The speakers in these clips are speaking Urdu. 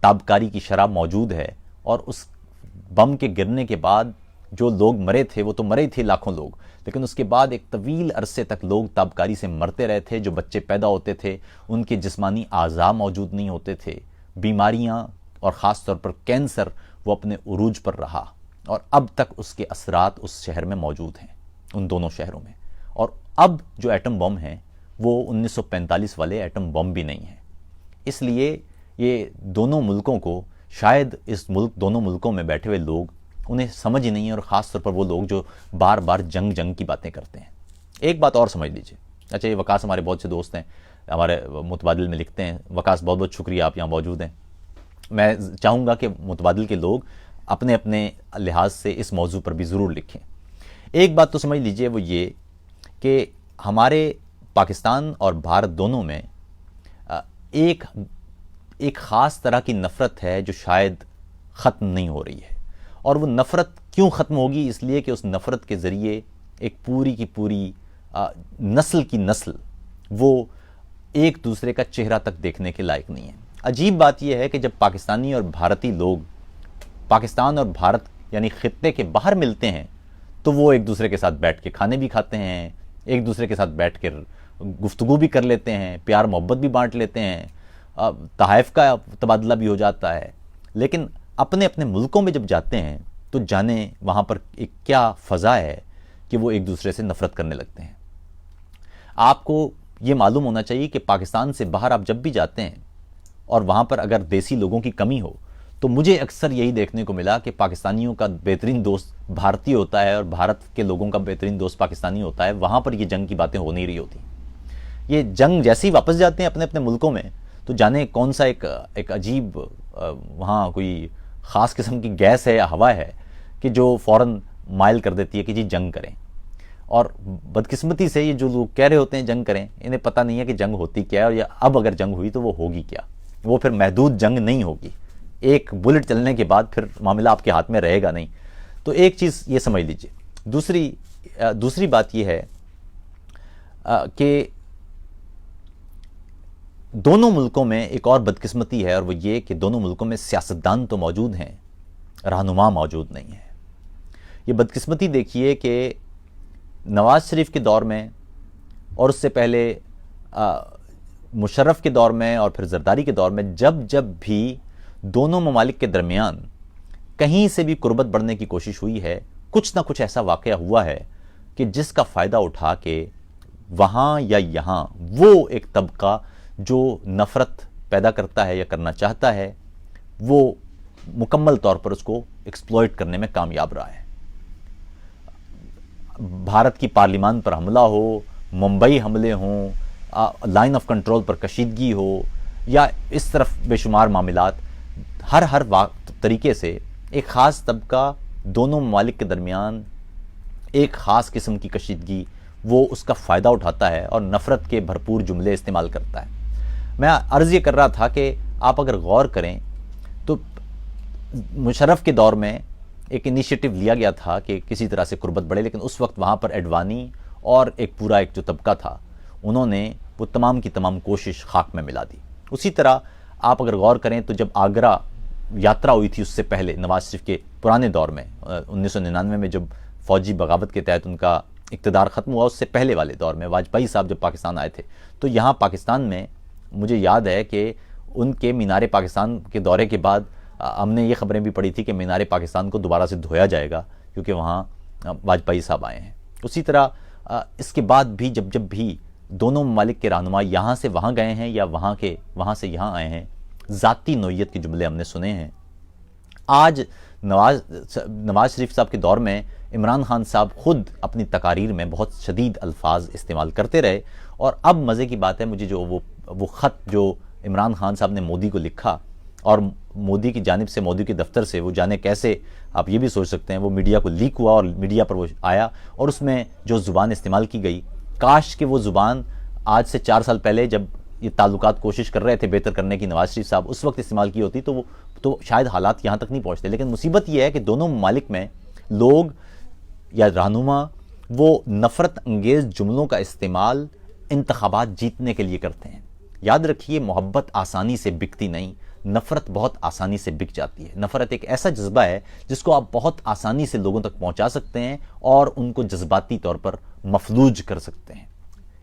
تابکاری کی شرح موجود ہے، اور اس بم کے گرنے کے بعد جو لوگ مرے تھے وہ تو مرے تھے لاکھوں لوگ، لیکن اس کے بعد ایک طویل عرصے تک لوگ تابکاری سے مرتے رہے تھے. جو بچے پیدا ہوتے تھے ان کے جسمانی اعضاء موجود نہیں ہوتے تھے، بیماریاں اور خاص طور پر کینسر وہ اپنے عروج پر رہا، اور اب تک اس کے اثرات اس شہر میں موجود ہیں، ان دونوں شہروں میں. اور اب جو ایٹم بم ہیں وہ 1945 والے ایٹم بم بھی نہیں ہیں. اس لیے یہ دونوں ملکوں کو، شاید اس دونوں ملکوں میں بیٹھے ہوئے لوگ انہیں سمجھ ہی نہیں ہے، اور خاص طور پر وہ لوگ جو بار بار جنگ کی باتیں کرتے ہیں. ایک بات اور سمجھ لیجئے. اچھا، یہ وکاس ہمارے بہت سے دوست ہیں، ہمارے متبادل میں لکھتے ہیں. وکاس بہت بہت شکریہ، آپ یہاں موجود ہیں. میں چاہوں گا کہ متبادل کے لوگ اپنے اپنے لحاظ سے اس موضوع پر بھی ضرور لکھیں. ایک بات تو سمجھ لیجئے، وہ یہ کہ ہمارے پاکستان اور بھارت دونوں میں ایک خاص طرح کی نفرت ہے جو شاید ختم نہیں ہو رہی ہے. اور وہ نفرت کیوں ختم ہوگی؟ اس لیے کہ اس نفرت کے ذریعے ایک پوری کی پوری نسل کی نسل وہ ایک دوسرے کا چہرہ تک دیکھنے کے لائق نہیں ہے. عجیب بات یہ ہے کہ جب پاکستانی اور بھارتی لوگ پاکستان اور بھارت یعنی خطے کے باہر ملتے ہیں تو وہ ایک دوسرے کے ساتھ بیٹھ کے کھانے بھی کھاتے ہیں، ایک دوسرے کے ساتھ بیٹھ کر گفتگو بھی کر لیتے ہیں، پیار محبت بھی بانٹ لیتے ہیں، تحائف کا تبادلہ بھی ہو جاتا ہے. لیکن اپنے اپنے ملکوں میں جب جاتے ہیں تو جانے وہاں پر ایک کیا فضا ہے کہ وہ ایک دوسرے سے نفرت کرنے لگتے ہیں. آپ کو یہ معلوم ہونا چاہیے کہ پاکستان سے باہر آپ جب بھی جاتے ہیں اور وہاں پر اگر دیسی لوگوں کی کمی ہو تو مجھے اکثر یہی دیکھنے کو ملا کہ پاکستانیوں کا بہترین دوست بھارتی ہوتا ہے اور بھارت کے لوگوں کا بہترین دوست پاکستانی ہوتا ہے. وہاں پر یہ جنگ کی باتیں ہو نہیں رہی ہوتی. یہ جنگ جیسے ہی واپس جاتے ہیں اپنے اپنے ملکوں میں تو جانے کون سا ایک عجیب وہاں کوئی خاص قسم کی گیس ہے یا ہوا ہے کہ جو فوراً مائل کر دیتی ہے کہ جی جنگ کریں. اور بدقسمتی سے یہ جو لوگ کہہ رہے ہوتے ہیں جنگ کریں، انہیں پتہ نہیں ہے کہ جنگ ہوتی کیا ہے، اور یا اب اگر جنگ ہوئی تو وہ ہوگی کیا. وہ پھر محدود جنگ نہیں ہوگی، ایک بلٹ چلنے کے بعد پھر معاملہ آپ کے ہاتھ میں رہے گا نہیں. تو ایک چیز یہ سمجھ لیجئے. دوسری بات یہ ہے کہ دونوں ملکوں میں ایک اور بدقسمتی ہے، اور وہ یہ کہ دونوں ملکوں میں سیاستدان تو موجود ہیں، رہنما موجود نہیں ہے. یہ بدقسمتی دیکھیے کہ نواز شریف کے دور میں اور اس سے پہلے مشرف کے دور میں اور پھر زرداری کے دور میں جب بھی دونوں ممالک کے درمیان کہیں سے بھی قربت بڑھنے کی کوشش ہوئی ہے، کچھ نہ کچھ ایسا واقعہ ہوا ہے کہ جس کا فائدہ اٹھا کے وہاں یا یہاں وہ ایک طبقہ جو نفرت پیدا کرتا ہے یا کرنا چاہتا ہے وہ مکمل طور پر اس کو ایکسپلوئٹ کرنے میں کامیاب رہا ہے. بھارت کی پارلیمان پر حملہ ہو، ممبئی حملے ہوں، لائن آف کنٹرول پر کشیدگی ہو، یا اس طرف بے شمار معاملات، ہر طریقے سے ایک خاص طبقہ دونوں ممالک کے درمیان ایک خاص قسم کی کشیدگی وہ اس کا فائدہ اٹھاتا ہے اور نفرت کے بھرپور جملے استعمال کرتا ہے. میں عرض یہ کر رہا تھا کہ آپ اگر غور کریں تو مشرف کے دور میں ایک انیشیٹو لیا گیا تھا کہ کسی طرح سے قربت بڑھے، لیکن اس وقت وہاں پر ایڈوانی اور ایک جو طبقہ تھا انہوں نے وہ تمام کی تمام کوشش خاک میں ملا دی. اسی طرح آپ اگر غور کریں تو جب آگرہ یاترا ہوئی تھی اس سے پہلے نواز شریف کے پرانے دور میں 1999 میں جب فوجی بغاوت کے تحت ان کا اقتدار ختم ہوا، اس سے پہلے والے دور میں واجپئی صاحب جب پاکستان آئے تھے تو یہاں پاکستان میں مجھے یاد ہے کہ ان کے مینار پاکستان کے دورے کے بعد ہم نے یہ خبریں بھی پڑھی تھی کہ مینار پاکستان کو دوبارہ سے دھویا جائے گا کیونکہ وہاں واجپئی صاحب آئے ہیں. اسی طرح اس کے بعد بھی جب بھی دونوں ممالک کے رہنما یہاں سے وہاں گئے ہیں یا وہاں سے یہاں آئے ہیں، ذاتی نوعیت کے جملے ہم نے سنے ہیں. آج نواز شریف صاحب کے دور میں عمران خان صاحب خود اپنی تقاریر میں بہت شدید الفاظ استعمال کرتے رہے، اور اب مزے کی بات ہے مجھے جو وہ خط جو عمران خان صاحب نے مودی کو لکھا اور مودی کی جانب سے مودی کے دفتر سے وہ جانے کیسے آپ یہ بھی سوچ سکتے ہیں وہ میڈیا کو لیک ہوا اور میڈیا پر وہ آیا، اور اس میں جو زبان استعمال کی گئی کاش کہ وہ زبان آج سے 4 سال پہلے جب یہ تعلقات کوشش کر رہے تھے بہتر کرنے کی نواز شریف صاحب اس وقت استعمال کی ہوتی تو شاید حالات یہاں تک نہیں پہنچتے. لیکن مصیبت یہ ہے کہ دونوں ممالک میں لوگ یا رہنما وہ نفرت انگیز جملوں کا استعمال انتخابات جیتنے کے لیے کرتے ہیں. یاد رکھیے محبت آسانی سے بکتی نہیں، نفرت بہت آسانی سے بک جاتی ہے. نفرت ایک ایسا جذبہ ہے جس کو آپ بہت آسانی سے لوگوں تک پہنچا سکتے ہیں اور ان کو جذباتی طور پر مفلوج کر سکتے ہیں.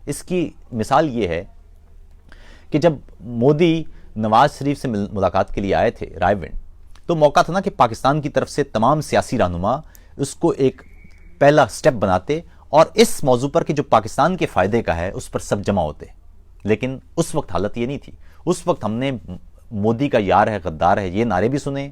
اس کی مثال یہ ہے کہ جب مودی نواز شریف سے ملاقات کے لیے آئے تھے رائے ونڈ، تو موقع تھا نا کہ پاکستان کی طرف سے تمام سیاسی رہنما اس کو ایک پہلا سٹیپ بناتے اور اس موضوع پر کہ جو پاکستان کے فائدے کا ہے اس پر سب جمع ہوتے. لیکن اس وقت حالت یہ نہیں تھی. اس وقت ہم نے مودی کا یار ہے غدار ہے یہ نعرے بھی سنے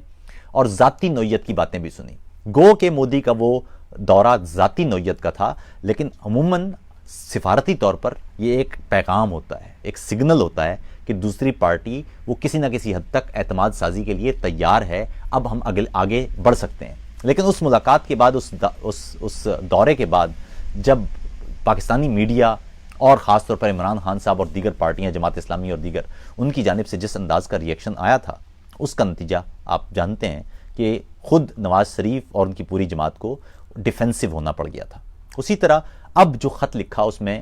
اور ذاتی نوعیت کی باتیں بھی سنی. گو کہ مودی کا وہ دورہ ذاتی نوعیت کا تھا، لیکن عموماً سفارتی طور پر یہ ایک پیغام ہوتا ہے، ایک سگنل ہوتا ہے کہ دوسری پارٹی وہ کسی نہ کسی حد تک اعتماد سازی کے لیے تیار ہے، اب ہم آگے بڑھ سکتے ہیں. لیکن اس ملاقات کے بعد، اس دورے کے بعد، جب پاکستانی میڈیا اور خاص طور پر عمران خان صاحب اور دیگر پارٹیاں، جماعت اسلامی اور دیگر، ان کی جانب سے جس انداز کا ریئیکشن آیا تھا، اس کا نتیجہ آپ جانتے ہیں کہ خود نواز شریف اور ان کی پوری جماعت کو ڈیفینسو ہونا پڑ گیا تھا. اسی طرح اب جو خط لکھا اس میں،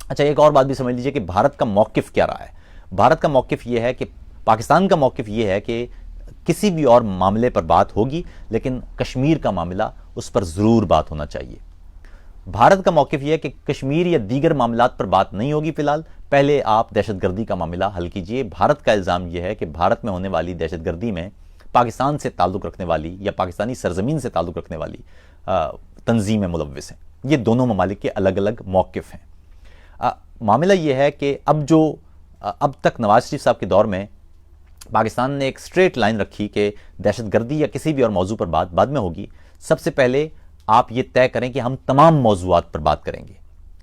اچھا ایک اور بات بھی سمجھ لیجئے کہ بھارت کا موقف کیا رہا ہے. بھارت کا موقف یہ ہے کہ پاکستان کا موقف یہ ہے کہ کسی بھی اور معاملے پر بات ہوگی لیکن کشمیر کا معاملہ اس پر ضرور بات ہونا چاہیے. بھارت کا موقف یہ ہے کہ کشمیر یا دیگر معاملات پر بات نہیں ہوگی فی الحال، پہلے آپ دہشت گردی کا معاملہ حل کیجئے. بھارت کا الزام یہ ہے کہ بھارت میں ہونے والی دہشت گردی میں پاکستان سے تعلق رکھنے والی یا پاکستانی سرزمین سے تعلق رکھنے والی تنظیمیں ملوث ہیں. یہ دونوں ممالک کے الگ الگ موقف ہیں. معاملہ یہ ہے کہ اب تک نواز شریف صاحب کے دور میں پاکستان نے ایک سٹریٹ لائن رکھی کہ دہشت گردی یا کسی بھی اور موضوع پر بات بعد میں ہوگی. سب سے پہلے آپ یہ طے کریں کہ ہم تمام موضوعات پر بات کریں گے،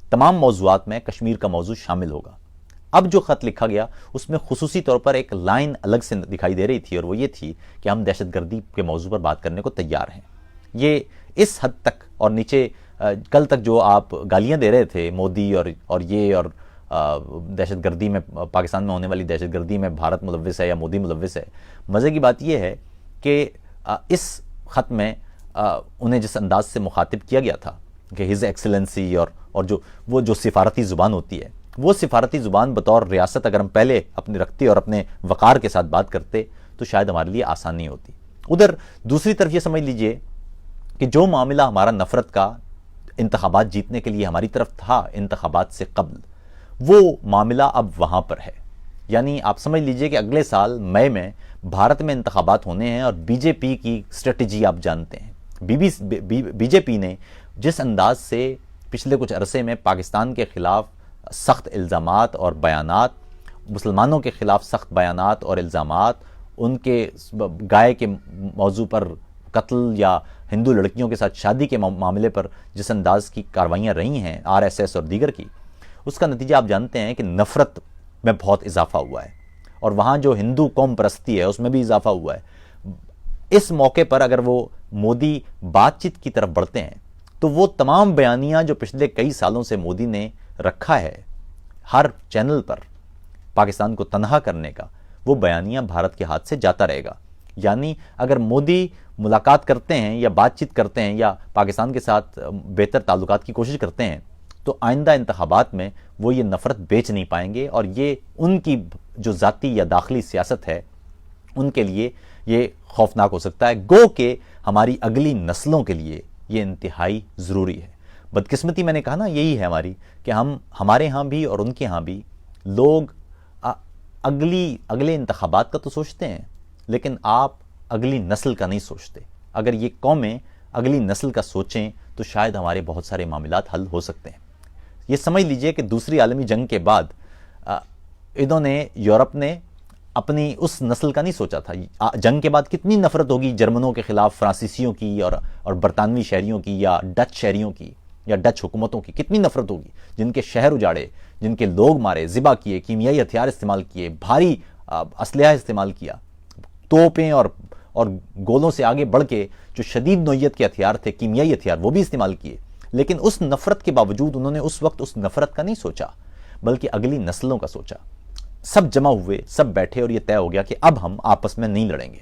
تمام موضوعات میں کشمیر کا موضوع شامل ہوگا. اب جو خط لکھا گیا اس میں خصوصی طور پر ایک لائن الگ سے دکھائی دے رہی تھی اور وہ یہ تھی کہ ہم دہشت گردی کے موضوع پر بات کرنے کو تیار ہیں. یہ اس حد تک، اور نیچے کل تک جو آپ گالیاں دے رہے تھے مودی اور دہشت گردی میں، پاکستان میں ہونے والی دہشت گردی میں بھارت ملوث ہے یا مودی ملوث ہے، مزے کی بات یہ ہے کہ اس خط میں انہیں جس انداز سے مخاطب کیا گیا تھا کہ ہز ایکسلنسی اور جو سفارتی زبان ہوتی ہے، وہ سفارتی زبان بطور ریاست اگر ہم پہلے اپنے رکھتے اور اپنے وقار کے ساتھ بات کرتے تو شاید ہمارے لیے آسانی ہوتی. ادھر دوسری طرف یہ سمجھ لیجئے کہ جو معاملہ ہمارا نفرت کا انتخابات جیتنے کے لیے ہماری طرف تھا انتخابات سے قبل، وہ معاملہ اب وہاں پر ہے. یعنی آپ سمجھ لیجئے کہ اگلے سال مئی میں بھارت میں انتخابات ہونے ہیں اور بی جے پی کی اسٹریٹجی آپ جانتے ہیں. بی جے پی نے جس انداز سے پچھلے کچھ عرصے میں پاکستان کے خلاف سخت الزامات اور بیانات، مسلمانوں کے خلاف سخت بیانات اور الزامات، ان کے گائے کے موضوع پر قتل یا ہندو لڑکیوں کے ساتھ شادی کے معاملے پر جس انداز کی کاروائیاں رہی ہیں آر ایس ایس اور دیگر کی، اس کا نتیجہ آپ جانتے ہیں کہ نفرت میں بہت اضافہ ہوا ہے اور وہاں جو ہندو قوم پرستی ہے اس میں بھی اضافہ ہوا ہے. اس موقع پر اگر وہ مودی بات چیت کی طرف بڑھتے ہیں تو وہ تمام بیانیاں جو پچھلے کئی سالوں سے مودی نے رکھا ہے ہر چینل پر پاکستان کو تنہا کرنے کا، وہ بیانیاں بھارت کے ہاتھ سے جاتا رہے گا. یعنی اگر مودی ملاقات کرتے ہیں یا بات چیت کرتے ہیں یا پاکستان کے ساتھ بہتر تعلقات کی کوشش کرتے ہیں تو آئندہ انتخابات میں وہ یہ نفرت بیچ نہیں پائیں گے اور یہ ان کی جو ذاتی یا داخلی سیاست ہے ان کے لیے یہ خوفناک ہو سکتا ہے. گو کہ ہماری اگلی نسلوں کے لیے یہ انتہائی ضروری ہے. بدقسمتی میں نے کہا نا یہی ہے ہماری کہ ہمارے ہاں بھی اور ان کے ہاں بھی لوگ اگلے انتخابات کا تو سوچتے ہیں لیکن آپ اگلی نسل کا نہیں سوچتے. اگر یہ قومیں اگلی نسل کا سوچیں تو شاید ہمارے بہت سارے معاملات حل ہو سکتے ہیں. یہ سمجھ لیجئے کہ دوسری عالمی جنگ کے بعد انہوں نے، یورپ نے اپنی اس نسل کا نہیں سوچا تھا. جنگ کے بعد کتنی نفرت ہوگی جرمنوں کے خلاف، فرانسیسیوں کی اور برطانوی شہریوں کی یا ڈچ شہریوں کی یا ڈچ حکومتوں کی کتنی نفرت ہوگی، جن کے شہر اجاڑے، جن کے لوگ مارے، ذبح کیے، کیمیائی ہتھیار استعمال کیے، بھاری اسلحہ استعمال کیا، توپیں اور گولوں سے آگے بڑھ کے جو شدید نوعیت کے ہتھیار تھے، کیمیائی ہتھیار، وہ بھی استعمال کیے. لیکن اس نفرت کے باوجود انہوں نے اس وقت اس نفرت کا نہیں سوچا بلکہ اگلی نسلوں کا سوچا. سب جمع ہوئے، سب بیٹھے اور یہ طے ہو گیا کہ اب ہم آپس میں نہیں لڑیں گے.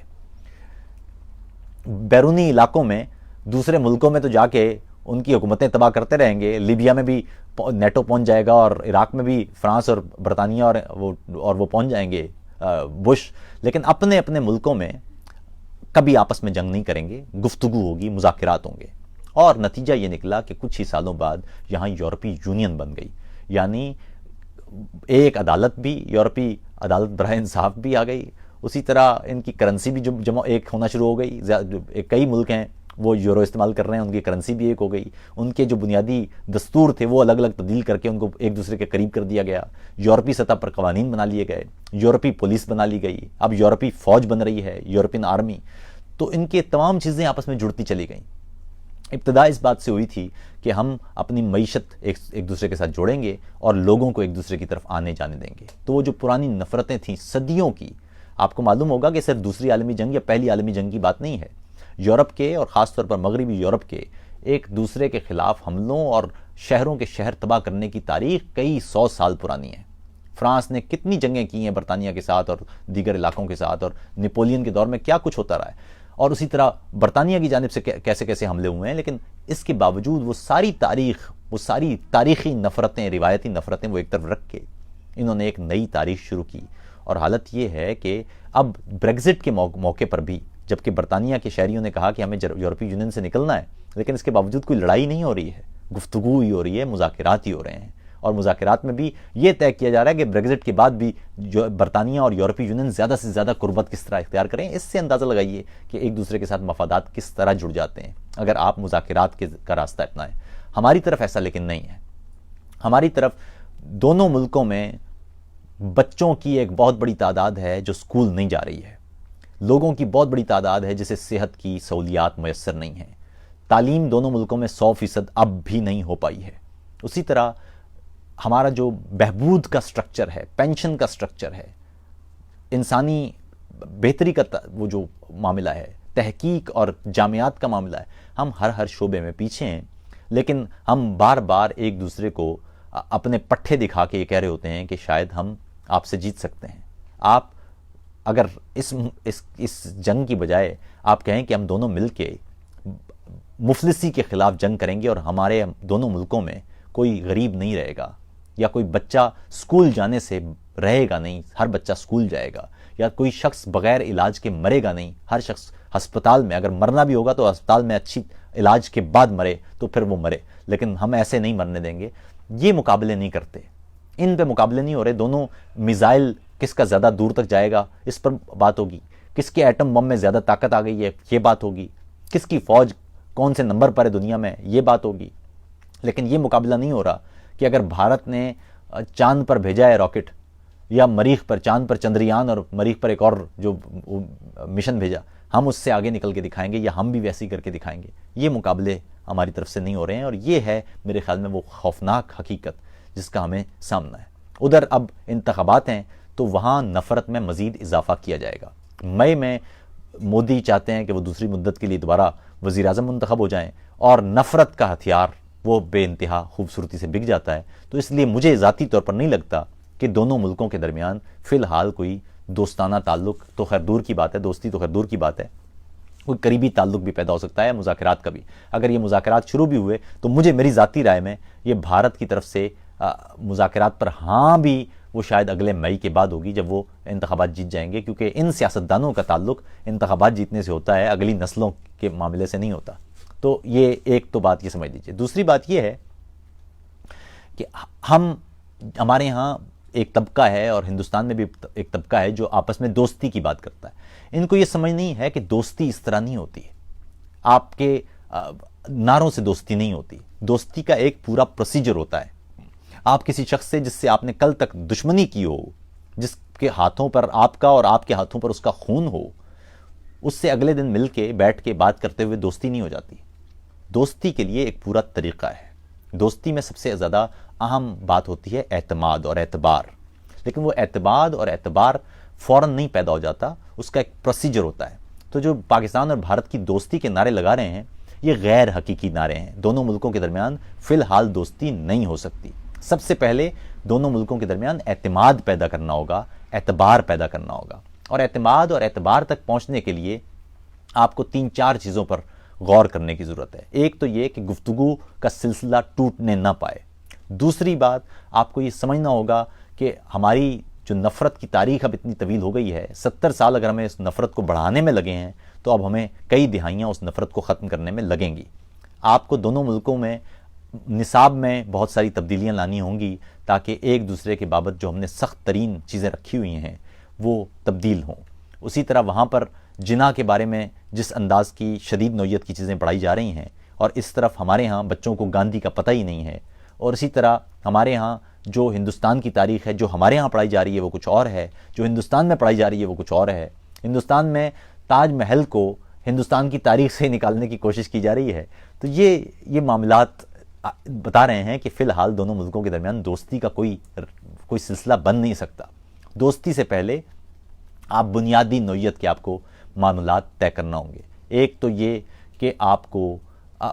بیرونی علاقوں میں، دوسرے ملکوں میں تو جا کے ان کی حکومتیں تباہ کرتے رہیں گے. لیبیا میں بھی نیٹو پہنچ جائے گا اور عراق میں بھی فرانس اور برطانیہ اور وہ پہنچ جائیں گے. بش، لیکن اپنے اپنے ملکوں میں کبھی آپس میں جنگ نہیں کریں گے، گفتگو ہوگی، مذاکرات ہوں گے. اور نتیجہ یہ نکلا کہ کچھ ہی سالوں بعد یہاں یورپی یونین بن گئی، یعنی ایک عدالت بھی، یورپی عدالت برائے انصاف بھی آ گئی. اسی طرح ان کی کرنسی بھی جمع ایک ہونا شروع ہو گئی. کئی ملک ہیں وہ یورو استعمال کر رہے ہیں، ان کی کرنسی بھی ایک ہو گئی. ان کے جو بنیادی دستور تھے وہ الگ الگ تبدیل کر کے ان کو ایک دوسرے کے قریب کر دیا گیا. یورپی سطح پر قوانین بنا لیے گئے، یورپی پولیس بنا لی گئی، اب یورپی فوج بن رہی ہے، یورپین آرمی. تو ان کے تمام چیزیں آپس میں جڑتی چلی گئیں. ابتدا اس بات سے ہوئی تھی کہ ہم اپنی معیشت ایک دوسرے کے ساتھ جوڑیں گے اور لوگوں کو ایک دوسرے کی طرف آنے جانے دیں گے. تو وہ جو پرانی نفرتیں تھیں صدیوں کی، آپ کو معلوم ہوگا کہ صرف دوسری عالمی جنگ یا پہلی عالمی جنگ کی بات نہیں ہے. یورپ کے اور خاص طور پر مغربی یورپ کے ایک دوسرے کے خلاف حملوں اور شہروں کے شہر تباہ کرنے کی تاریخ کئی 100 سال پرانی ہے. فرانس نے کتنی جنگیں کی ہیں برطانیہ کے ساتھ اور دیگر علاقوں کے ساتھ، اور نپولین کے دور میں کیا کچھ ہوتا رہا ہے، اور اسی طرح برطانیہ کی جانب سے کیسے کیسے حملے ہوئے ہیں. لیکن اس کے باوجود وہ ساری تاریخ، وہ ساری تاریخی نفرتیں، روایتی نفرتیں وہ ایک طرف رکھ کے انہوں نے ایک نئی تاریخ شروع کی. اور حالت یہ ہے کہ اب بریگزٹ کے موقع پر بھی، جبکہ برطانیہ کے شہریوں نے کہا کہ ہمیں یورپی یونین سے نکلنا ہے، لیکن اس کے باوجود کوئی لڑائی نہیں ہو رہی ہے، گفتگو ہی ہو رہی ہے، مذاکرات ہی ہو رہے ہیں. اور مذاکرات میں بھی یہ طے کیا جا رہا ہے کہ بریگزٹ کے بعد بھی جو برطانیہ اور یورپی یونین زیادہ سے زیادہ قربت کس طرح اختیار کریں. اس سے اندازہ لگائیے کہ ایک دوسرے کے ساتھ مفادات کس طرح جڑ جاتے ہیں اگر آپ مذاکرات کا راستہ اپنائیں. ہماری طرف ایسا لیکن نہیں ہے. ہماری طرف دونوں ملکوں میں بچوں کی ایک بہت بڑی تعداد ہے جو اسکول نہیں جا رہی ہے، لوگوں کی بہت بڑی تعداد ہے جسے صحت کی سہولیات میسر نہیں ہیں. تعلیم دونوں ملکوں میں 100% اب بھی نہیں ہو پائی ہے. اسی طرح ہمارا جو بہبود کا سٹرکچر ہے، پینشن کا سٹرکچر ہے، انسانی بہتری کا وہ جو معاملہ ہے، تحقیق اور جامعات کا معاملہ ہے، ہم ہر شعبے میں پیچھے ہیں. لیکن ہم بار بار ایک دوسرے کو اپنے پٹھے دکھا کے یہ کہہ رہے ہوتے ہیں کہ شاید ہم آپ سے جیت سکتے ہیں. آپ اگر اس جنگ کی بجائے آپ کہیں کہ ہم دونوں مل کے مفلسی کے خلاف جنگ کریں گے اور ہمارے دونوں ملکوں میں کوئی غریب نہیں رہے گا، یا کوئی بچہ سکول جانے سے رہے گا نہیں، ہر بچہ سکول جائے گا، یا کوئی شخص بغیر علاج کے مرے گا نہیں، ہر شخص ہسپتال میں اگر مرنا بھی ہوگا تو ہسپتال میں اچھی علاج کے بعد مرے تو پھر وہ مرے، لیکن ہم ایسے نہیں مرنے دیں گے. یہ مقابلے نہیں کرتے، ان پہ مقابلے نہیں ہو رہے. دونوں میزائل کس کا زیادہ دور تک جائے گا اس پر بات ہوگی، کس کے ایٹم بم میں زیادہ طاقت آ گئی ہے یہ بات ہوگی، کس کی فوج کون سے نمبر پر ہے دنیا میں یہ بات ہوگی. لیکن یہ مقابلہ نہیں ہو رہا کہ اگر بھارت نے چاند پر بھیجا ہے راکٹ، یا مریخ پر، چاند پر چندریان اور مریخ پر ایک اور جو مشن بھیجا، ہم اس سے آگے نکل کے دکھائیں گے یا ہم بھی ویسے ہی کر کے دکھائیں گے. یہ مقابلے ہماری طرف سے نہیں ہو رہے ہیں، اور یہ ہے میرے خیال میں وہ خوفناک حقیقت جس کا ہمیں سامنا ہے. ادھر اب انتخابات ہیں تو وہاں نفرت میں مزید اضافہ کیا جائے گا. مئی میں مودی چاہتے ہیں کہ وہ دوسری مدت کے لیے دوبارہ وزیر اعظم منتخب ہو جائیں، اور نفرت کا ہتھیار وہ بے انتہا خوبصورتی سے بک جاتا ہے. تو اس لیے مجھے ذاتی طور پر نہیں لگتا کہ دونوں ملکوں کے درمیان فی الحال کوئی دوستانہ تعلق تو خیر دور کی بات ہے، دوستی تو خیر دور کی بات ہے، کوئی قریبی تعلق بھی پیدا ہو سکتا ہے، مذاکرات کا بھی. اگر یہ مذاکرات شروع بھی ہوئے تو مجھے میری ذاتی رائے میں یہ بھارت کی طرف سے مذاکرات پر ہاں بھی وہ شاید اگلے مئی کے بعد ہوگی جب وہ انتخابات جیت جائیں گے، کیونکہ ان سیاستدانوں کا تعلق انتخابات جیتنے سے ہوتا ہے، اگلی نسلوں کے معاملے سے نہیں ہوتا. تو یہ ایک تو بات یہ سمجھ لیجیے. دوسری بات یہ ہے کہ ہمارے یہاں ایک طبقہ ہے اور ہندوستان میں بھی ایک طبقہ ہے جو آپس میں دوستی کی بات کرتا ہے. ان کو یہ سمجھ نہیں ہے کہ دوستی اس طرح نہیں ہوتی ہے، آپ کے نعروں سے دوستی نہیں ہوتی. دوستی کا ایک پورا پروسیجر ہوتا ہے. آپ کسی شخص سے جس سے آپ نے کل تک دشمنی کی ہو، جس کے ہاتھوں پر آپ کا اور آپ کے ہاتھوں پر اس کا خون ہو، اس سے اگلے دن مل کے بیٹھ کے بات کرتے ہوئے دوستی نہیں ہو جاتی. دوستی کے لیے ایک پورا طریقہ ہے. دوستی میں سب سے زیادہ اہم بات ہوتی ہے اعتماد اور اعتبار. لیکن وہ اعتماد اور اعتبار فوراً نہیں پیدا ہو جاتا، اس کا ایک پروسیجر ہوتا ہے. تو جو پاکستان اور بھارت کی دوستی کے نعرے لگا رہے ہیں یہ غیر حقیقی نعرے ہیں. دونوں ملکوں کے درمیان فی الحال دوستی نہیں ہو سکتی. سب سے پہلے دونوں ملکوں کے درمیان اعتماد پیدا کرنا ہوگا، اعتبار پیدا کرنا ہوگا. اور اعتماد اور اعتبار تک پہنچنے کے لیے آپ کو 3-4 چیزوں پر غور کرنے کی ضرورت ہے. ایک تو یہ کہ گفتگو کا سلسلہ ٹوٹنے نہ پائے. دوسری بات، آپ کو یہ سمجھنا ہوگا کہ ہماری جو نفرت کی تاریخ اب اتنی طویل ہو گئی ہے، 70 سال اگر ہمیں اس نفرت کو بڑھانے میں لگے ہیں تو اب ہمیں کئی دہائیاں اس نفرت کو ختم کرنے میں لگیں گی۔ آپ کو دونوں ملکوں میں نصاب میں بہت ساری تبدیلیاں لانی ہوں گی تاکہ ایک دوسرے کے بابت جو ہم نے سخت ترین چیزیں رکھی ہوئی ہیں وہ تبدیل ہوں۔ اسی طرح وہاں پر جناح کے بارے میں جس انداز کی شدید نوعیت کی چیزیں پڑھائی جا رہی ہیں، اور اس طرف ہمارے ہاں بچوں کو گاندھی کا پتہ ہی نہیں ہے، اور اسی طرح ہمارے ہاں جو ہندوستان کی تاریخ ہے جو ہمارے ہاں پڑھائی جا رہی ہے وہ کچھ اور ہے، جو ہندوستان میں پڑھائی جا رہی ہے وہ کچھ اور ہے۔ ہندوستان میں تاج محل کو ہندوستان کی تاریخ سے نکالنے کی کوشش کی جا رہی ہے۔ تو یہ معاملات بتا رہے ہیں کہ فی الحال دونوں ملکوں کے درمیان دوستی کا کوئی سلسلہ بن نہیں سکتا۔ دوستی سے پہلے آپ بنیادی نوعیت کے آپ کو معاملات طے کرنا ہوں گے۔ ایک تو یہ کہ آپ کو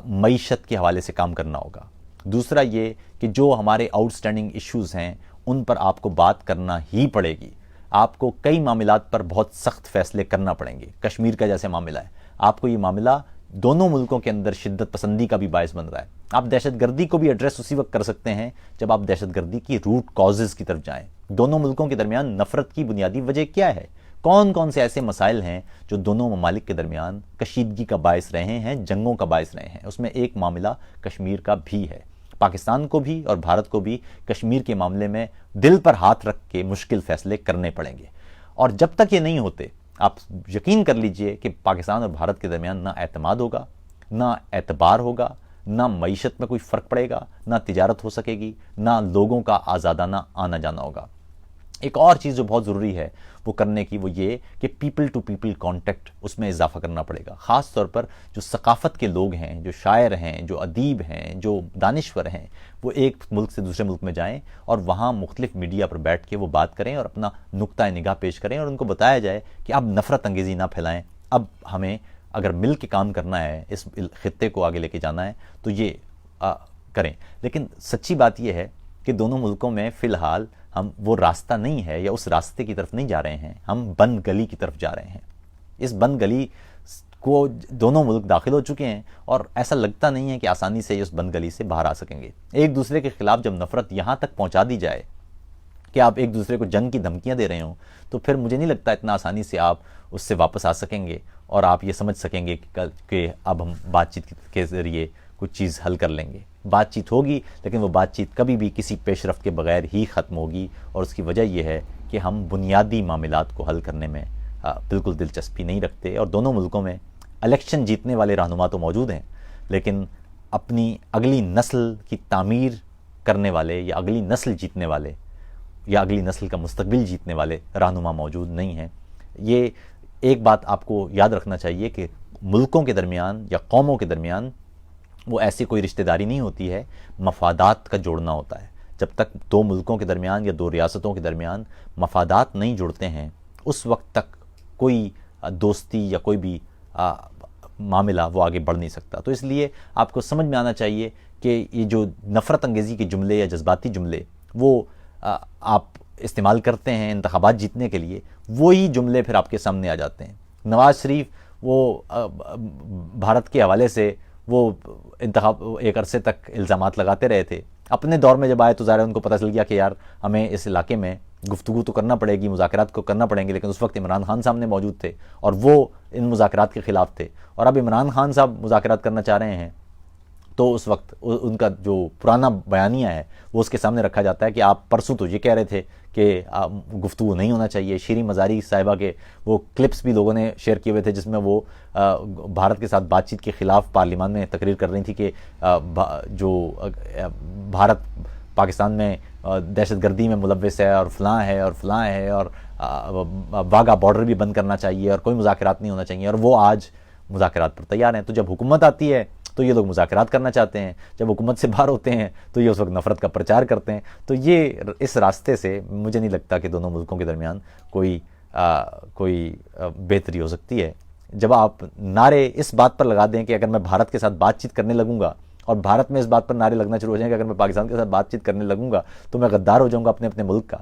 معیشت کے حوالے سے کام کرنا ہوگا، دوسرا یہ کہ جو ہمارے آؤٹ سٹینڈنگ ایشوز ہیں ان پر آپ کو بات کرنا ہی پڑے گی۔ آپ کو کئی معاملات پر بہت سخت فیصلے کرنا پڑیں گے۔ کشمیر کا جیسے معاملہ ہے، آپ کو یہ معاملہ دونوں ملکوں کے اندر شدت پسندی کا بھی باعث بن رہا ہے۔ آپ دہشت گردی کو بھی ایڈریس اسی وقت کر سکتے ہیں جب آپ دہشت گردی کی روٹ کازز کی طرف جائیں۔ دونوں ملکوں کے درمیان نفرت کی بنیادی وجہ کیا ہے؟ کون کون سے ایسے مسائل ہیں جو دونوں ممالک کے درمیان کشیدگی کا باعث رہے ہیں، جنگوں کا باعث رہے ہیں؟ اس میں ایک معاملہ کشمیر کا بھی ہے۔ پاکستان کو بھی اور بھارت کو بھی کشمیر کے معاملے میں دل پر ہاتھ رکھ کے مشکل فیصلے کرنے پڑیں گے، اور جب تک یہ نہیں ہوتے آپ یقین کر لیجئے کہ پاکستان اور بھارت کے درمیان نہ اعتماد ہوگا، نہ اعتبار ہوگا، نہ معیشت میں کوئی فرق پڑے گا، نہ تجارت ہو سکے گی، نہ لوگوں کا آزادانہ آنا جانا ہوگا۔ ایک اور چیز جو بہت ضروری ہے وہ کرنے کی، وہ یہ کہ پیپل ٹو پیپل کانٹیکٹ اس میں اضافہ کرنا پڑے گا۔ خاص طور پر جو ثقافت کے لوگ ہیں، جو شاعر ہیں، جو ادیب ہیں، جو دانشور ہیں، وہ ایک ملک سے دوسرے ملک میں جائیں اور وہاں مختلف میڈیا پر بیٹھ کے وہ بات کریں اور اپنا نقطہ نگاہ پیش کریں، اور ان کو بتایا جائے کہ اب نفرت انگیزی نہ پھیلائیں، اب ہمیں اگر مل کے کام کرنا ہے، اس خطے کو آگے لے کے جانا ہے تو یہ کریں۔ لیکن سچی بات یہ ہے کہ دونوں ملکوں میں فی الحال ہم وہ راستہ نہیں ہے، یا اس راستے کی طرف نہیں جا رہے ہیں، ہم بند گلی کی طرف جا رہے ہیں۔ اس بند گلی کو دونوں ملک داخل ہو چکے ہیں، اور ایسا لگتا نہیں ہے کہ آسانی سے اس بند گلی سے باہر آ سکیں گے۔ ایک دوسرے کے خلاف جب نفرت یہاں تک پہنچا دی جائے کہ آپ ایک دوسرے کو جنگ کی دھمکیاں دے رہے ہوں، تو پھر مجھے نہیں لگتا اتنا آسانی سے آپ اس سے واپس آ سکیں گے اور آپ یہ سمجھ سکیں گے کہ اب ہم بات چیت کے ذریعے کچھ چیز حل کر لیں گے۔ بات چیت ہوگی، لیکن وہ بات چیت کبھی بھی کسی پیش رفت کے بغیر ہی ختم ہوگی، اور اس کی وجہ یہ ہے کہ ہم بنیادی معاملات کو حل کرنے میں بالکل دلچسپی نہیں رکھتے۔ اور دونوں ملکوں میں الیکشن جیتنے والے رہنما تو موجود ہیں، لیکن اپنی اگلی نسل کی تعمیر کرنے والے، یا اگلی نسل جیتنے والے، یا اگلی نسل کا مستقبل جیتنے والے رہنما موجود نہیں ہیں۔ یہ ایک بات آپ کو یاد رکھنا چاہیے کہ ملکوں کے درمیان یا قوموں کے درمیان وہ ایسی کوئی رشتہ داری نہیں ہوتی ہے، مفادات کا جوڑنا ہوتا ہے۔ جب تک دو ملکوں کے درمیان یا دو ریاستوں کے درمیان مفادات نہیں جڑتے ہیں، اس وقت تک کوئی دوستی یا کوئی بھی معاملہ وہ آگے بڑھ نہیں سکتا۔ تو اس لیے آپ کو سمجھ میں آنا چاہیے کہ یہ جو نفرت انگیزی کے جملے یا جذباتی جملے وہ آپ استعمال کرتے ہیں انتخابات جیتنے کے لیے، وہی جملے پھر آپ کے سامنے آ جاتے ہیں۔ نواز شریف وہ بھارت کے حوالے سے وہ ایک عرصے تک الزامات لگاتے رہے تھے، اپنے دور میں جب آئے تو ظاہر ان کو پتہ چل گیا کہ یار ہمیں اس علاقے میں گفتگو تو کرنا پڑے گی، مذاکرات کو کرنا پڑیں گے، لیکن اس وقت عمران خان سامنے موجود تھے اور وہ ان مذاکرات کے خلاف تھے، اور اب عمران خان صاحب مذاکرات کرنا چاہ رہے ہیں، تو اس وقت ان کا جو پرانا بیانیہ ہے وہ اس کے سامنے رکھا جاتا ہے کہ آپ پرسوں تو یہ کہہ رہے تھے کہ گفتگو نہیں ہونا چاہیے۔ شیریں مزاری صاحبہ کے وہ کلپس بھی لوگوں نے شیئر کیے ہوئے تھے جس میں وہ بھارت کے ساتھ بات چیت کے خلاف پارلیمان میں تقریر کر رہی تھی کہ جو بھارت پاکستان میں دہشت گردی میں ملوث ہے اور فلاں ہے اور فلاں ہے، اور واگا بارڈر بھی بند کرنا چاہیے اور کوئی مذاکرات نہیں ہونا چاہیے، اور وہ آج مذاکرات پر تیار ہیں۔ تو جب حکومت آتی ہے تو یہ لوگ مذاکرات کرنا چاہتے ہیں، جب حکومت سے باہر ہوتے ہیں تو یہ اس وقت نفرت کا پرچار کرتے ہیں۔ تو یہ اس راستے سے مجھے نہیں لگتا کہ دونوں ملکوں کے درمیان کوئی بہتری ہو سکتی ہے۔ جب آپ نعرے اس بات پر لگا دیں کہ اگر میں بھارت کے ساتھ بات چیت کرنے لگوں گا، اور بھارت میں اس بات پر نعرے لگنا شروع ہو جائیں کہ اگر میں پاکستان کے ساتھ بات چیت کرنے لگوں گا تو میں غدار ہو جاؤں گا اپنے ملک کا،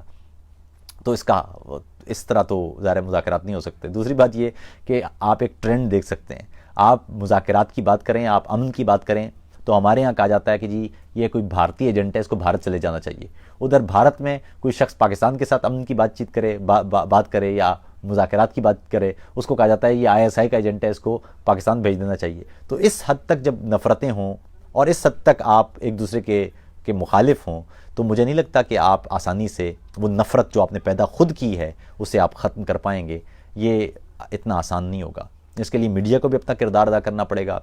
تو اس طرح تو ظاہر مذاکرات نہیں ہو سکتے۔ دوسری بات یہ کہ آپ ایک ٹرینڈ دیکھ سکتے ہیں، آپ مذاکرات کی بات کریں، آپ امن کی بات کریں، تو ہمارے ہاں کہا جاتا ہے کہ جی یہ کوئی بھارتی ایجنٹ ہے، اس کو بھارت چلے جانا چاہیے. ادھر بھارت میں کوئی شخص پاکستان کے ساتھ امن کی بات چیت کرے، بات کرے یا مذاکرات کی بات کرے، اس کو کہا جاتا ہے یہ ISI کا ایجنٹ ہے، اس کو پاکستان بھیج دینا چاہیے. تو اس حد تک جب نفرتیں ہوں اور اس حد تک آپ ایک دوسرے کے مخالف ہوں، تو مجھے نہیں لگتا کہ آپ آسانی سے وہ نفرت جو آپ نے پیدا خود کی ہے اسے آپ ختم کر پائیں گے. یہ اتنا آسان نہیں ہوگا. اس کے لیے میڈیا کو بھی اپنا کردار ادا کرنا پڑے گا،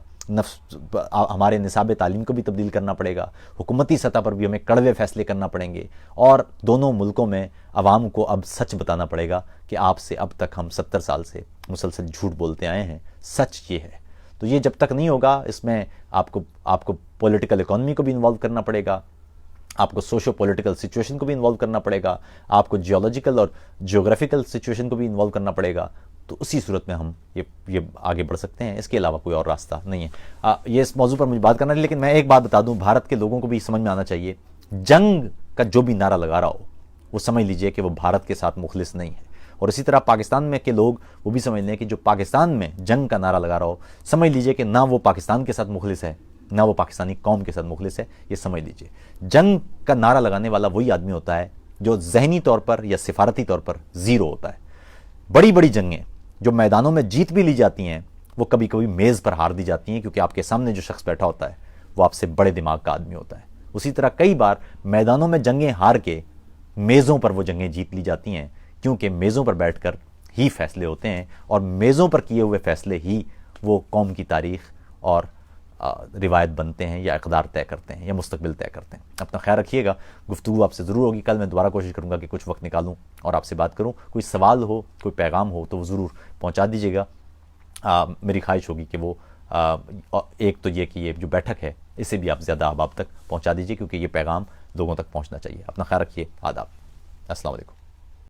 ہمارے نصاب تعلیم کو بھی تبدیل کرنا پڑے گا، حکومتی سطح پر بھی ہمیں کڑوے فیصلے کرنا پڑیں گے، اور دونوں ملکوں میں عوام کو اب سچ بتانا پڑے گا کہ آپ سے اب تک ہم 70 سال سے مسلسل جھوٹ بولتے آئے ہیں، سچ یہ ہے. تو یہ جب تک نہیں ہوگا، اس میں آپ کو پولیٹیکل اکانومی کو بھی انوالو کرنا پڑے گا، آپ کو سوشو پولیٹیکل سچویشن کو بھی انوالو کرنا پڑے گا، آپ کو جیولوجیکل اور جیوگرافیکل سچویشن کو بھی انوالو کرنا پڑے گا. تو اسی صورت میں ہم یہ آگے بڑھ سکتے ہیں. اس کے علاوہ کوئی اور راستہ نہیں ہے. یہ اس موضوع پر مجھے بات کرنا ہے، لیکن میں ایک بات بتا دوں، بھارت کے لوگوں کو بھی سمجھ میں آنا چاہیے، جنگ کا جو بھی نعرہ لگا رہا ہو وہ سمجھ لیجئے کہ وہ بھارت کے ساتھ مخلص نہیں ہے. اور اسی طرح پاکستان میں کے لوگ وہ بھی سمجھ لیں کہ جو پاکستان میں جنگ کا نعرہ لگا رہا ہو، سمجھ لیجئے کہ نہ وہ پاکستان کے ساتھ مخلص ہے، نہ وہ پاکستانی قوم کے ساتھ مخلص ہے. یہ سمجھ لیجئے جنگ کا نعرہ لگانے والا وہی آدمی ہوتا ہے جو ذہنی طور پر یا سفارتی طور پر زیرو ہوتا ہے. بڑی بڑی جنگیں جو میدانوں میں جیت بھی لی جاتی ہیں، وہ کبھی کبھی میز پر ہار دی جاتی ہیں، کیونکہ آپ کے سامنے جو شخص بیٹھا ہوتا ہے وہ آپ سے بڑے دماغ کا آدمی ہوتا ہے. اسی طرح کئی بار میدانوں میں جنگیں ہار کے میزوں پر وہ جنگیں جیت لی جاتی ہیں، کیونکہ میزوں پر بیٹھ کر ہی فیصلے ہوتے ہیں، اور میزوں پر کیے ہوئے فیصلے ہی وہ قوم کی تاریخ اور روایت بنتے ہیں، یا اقدار طے کرتے ہیں، یا مستقبل طے کرتے ہیں. اپنا خیال رکھیے گا. گفتگو آپ سے ضرور ہوگی. کل میں دوبارہ کوشش کروں گا کہ کچھ وقت نکالوں اور آپ سے بات کروں. کوئی سوال ہو، کوئی پیغام ہو تو وہ ضرور پہنچا دیجیے گا. میری خواہش ہوگی کہ وہ ایک تو یہ کہ یہ جو بیٹھک ہے اسے بھی آپ زیادہ احباب تک پہنچا دیجیے، کیونکہ یہ پیغام لوگوں تک پہنچنا چاہیے. اپنا خیال رکھیے. آداب. السلام علیکم.